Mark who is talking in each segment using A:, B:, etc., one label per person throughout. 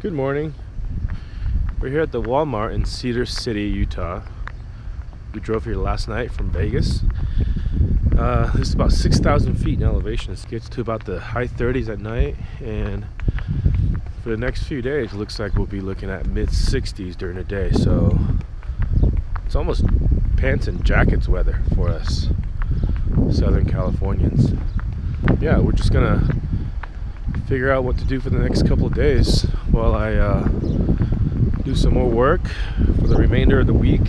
A: Good morning. We're here at the Walmart in Cedar City, Utah. We drove here last night from Vegas. This is about 6,000 feet in elevation. It gets to about the high 30s at night, and for the next few days, it looks like we'll be looking at mid 60s during the day. So it's almost pants and jackets weather for us Southern Californians. Yeah, we're just gonna figure out what to do for the next couple of days while I do some more work for the remainder of the week,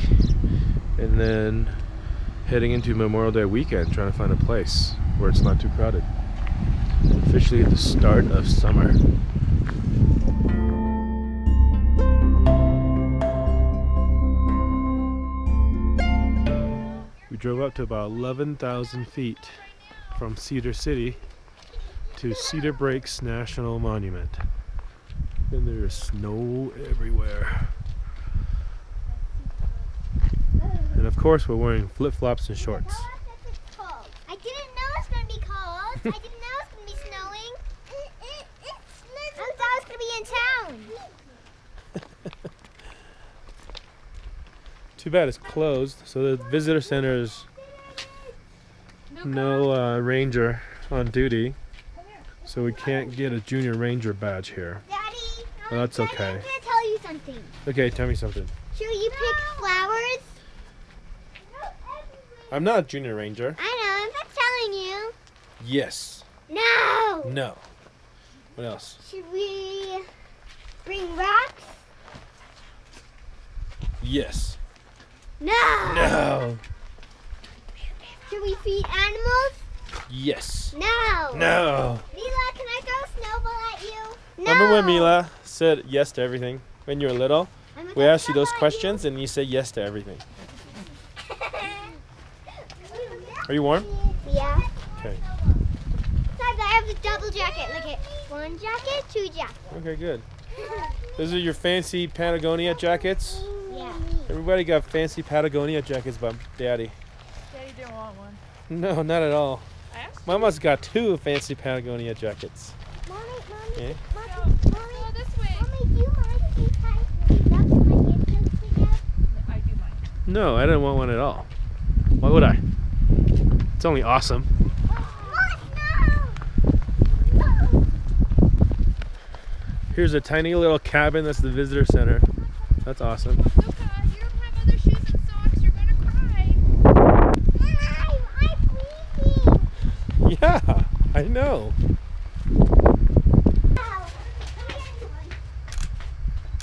A: and then heading into Memorial Day weekend, trying to find a place where it's not too crowded. Officially at the start of summer. We drove up to about 11,000 feet from Cedar City to Cedar Breaks National Monument. And there's snow everywhere. And of course we're wearing flip-flops and shorts.
B: I didn't know it was going to be cold. I didn't know it was going to be snowing. I thought I was going to be in town.
A: Too bad it's closed. So the visitor center is no ranger on duty. So we can't get a junior ranger badge here.
B: Daddy,
A: Well, that's
B: Daddy,
A: okay.
B: I'm going to tell you something.
A: Okay, tell me something.
B: Should you pick flowers?
A: I'm not a junior ranger.
B: I know, I'm not telling you.
A: Yes.
B: No.
A: No. What else?
B: Should we bring rocks?
A: Yes.
B: No.
A: No.
B: Should we feed animals?
A: Yes.
B: No.
A: No.
B: Mila, can I throw a snowball at you? No.
A: Remember when Mila said yes to everything when you were little?
B: I'm gonna
A: We asked you
B: throw
A: those
B: at
A: questions and you said yes to everything. Are you warm?
B: Yeah.
A: Okay.
B: Besides, I have a double jacket. Look at one jacket, two jackets.
A: Okay, good. Those are your fancy Patagonia jackets.
B: Yeah.
A: Everybody got fancy Patagonia jackets by Daddy.
C: Daddy didn't want one.
A: No, not at all.
C: I asked
A: Mama's got two fancy Patagonia jackets.
B: Mommy,
A: Okay.
B: Mommy,
C: Go this way.
B: Mommy, do you mind if you tie my headphones together?
C: I do mine.
A: No, I didn't want one at all. Why would I? It's only awesome.
B: No!
A: Here's a tiny little cabin. That's the visitor center. That's awesome.
C: Luca, you don't have other shoes and socks. You're gonna cry.
B: I'm freezing.
A: Yeah, I know.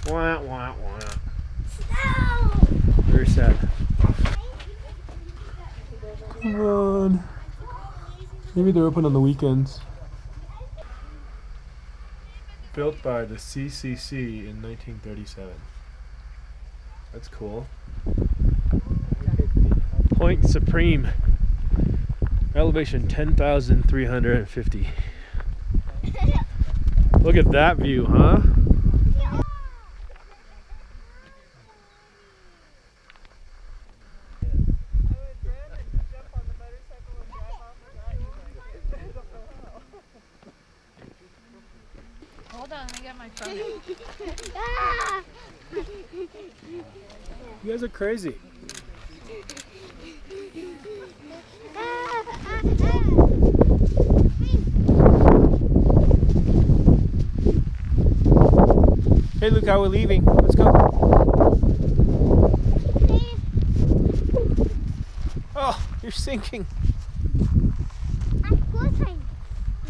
A: Wah, wah, wah.
B: Snow!
A: Very sad. Come on. Maybe they're open on the weekends. Built by the CCC in 1937. That's cool. Point Supreme. Elevation 10,350. Look at that view, huh?
C: Hold on, let me get my phone.
B: Ah!
A: You guys are crazy. Hey Luca, we're leaving. Let's go. Oh, you're sinking.
B: Of course I'm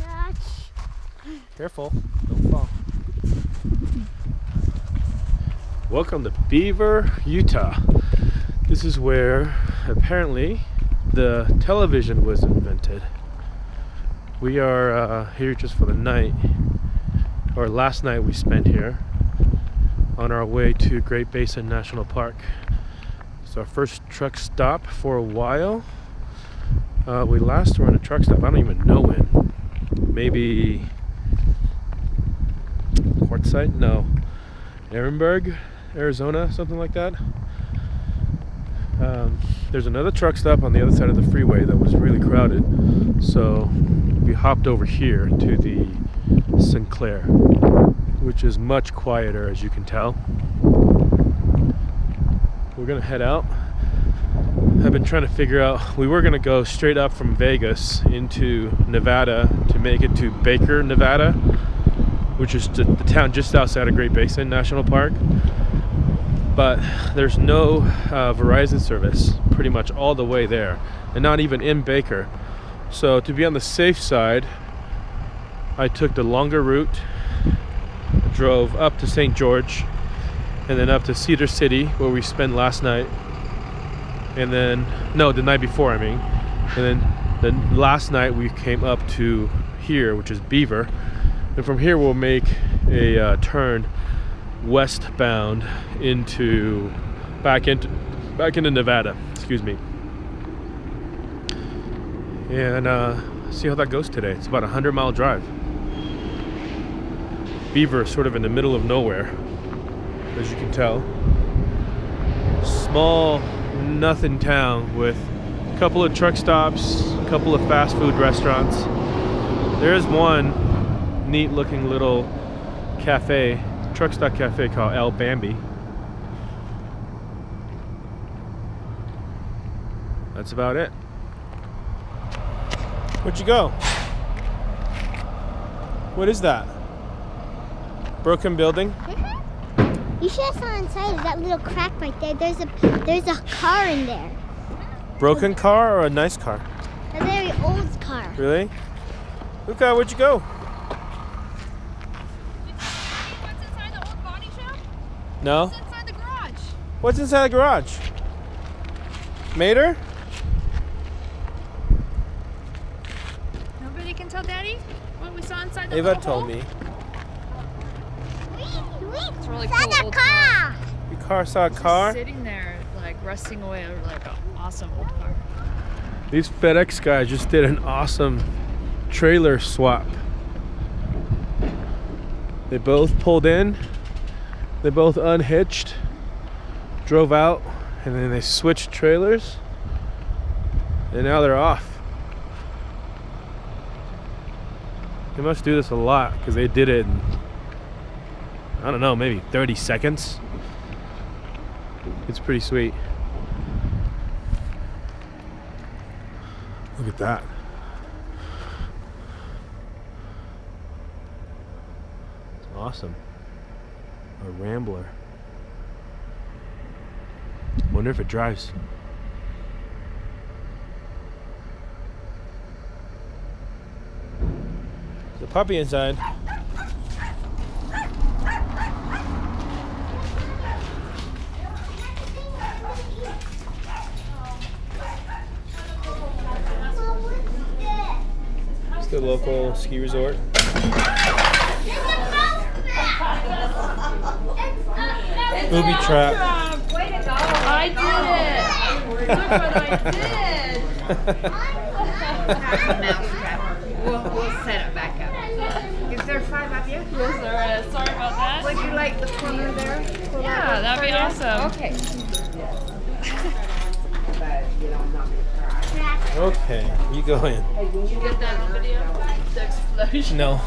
B: not.
A: Careful, don't fall. Welcome to Beaver, Utah. This is where apparently the television was invented. We are here just for the night, or last night we spent here on our way to Great Basin National Park. It's our first truck stop for a while. We last were in a truck stop, I don't even know when. Maybe Quartzsite? No. Ehrenberg, Arizona, something like that. There's another truck stop on the other side of the freeway that was really crowded, so we hopped over here to the Sinclair. which is much quieter, as you can tell. We're gonna head out. I've been trying to figure out, we were gonna go straight up from Vegas into Nevada to make it to Baker, Nevada, which is the town just outside of Great Basin National Park. But there's no Verizon service pretty much all the way there, and not even in Baker. So to be on the safe side, I took the longer route, drove up to St. George, and then up to Cedar City, where we spent last night. And then, no, the night before, I mean. And then last night we came up to here, which is Beaver. And from here we'll make a turn westbound into back into Nevada, excuse me. And see how that goes today. It's about a 100-mile drive. Beaver is sort of in the middle of nowhere, as you can tell. Small, nothing town with a couple of truck stops, a couple of fast food restaurants. There's one neat looking little cafe, truck stop cafe called El Bambi. That's about it. Where'd you go? What is that? Broken building?
B: You should have saw inside of that little crack right there. There's a car in there.
A: Broken car or a nice car?
B: A very old car.
A: Really? Luca, where'd you go?
C: What's inside the old body shop?
A: No?
C: What's inside the garage?
A: What's inside the garage? Mater?
C: Nobody can tell Daddy what we saw inside the
A: Ava
C: little
A: told
C: hole?
A: me.
C: It's really
B: Saw
C: cool
B: the
C: old
B: car.
A: Your car saw a
C: Just
A: car?
C: sitting there, like rusting away, like an awesome old car.
A: These FedEx guys just did an awesome trailer swap. They both pulled in, they both unhitched, drove out, and then they switched trailers, and now they're off. They must do this a lot because they did it in, I don't know, maybe 30 seconds. It's pretty sweet. Look at that. It's awesome. A Rambler. Wonder if it drives. There's a puppy inside. It's the local ski resort. Booby trap.
C: I did it! Look what I did!
D: Mousetrap. We'll set it back up. Is there 5 of you?
C: Yes, there is. Sorry about that.
D: Would you like the corner there?
C: Yeah, that'd be awesome.
D: Okay.
A: Okay, you go in.
C: Did you get that on video? The explosion.
A: No.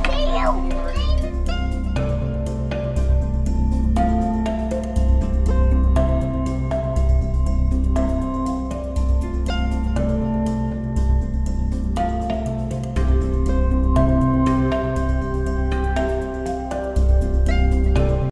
B: See you.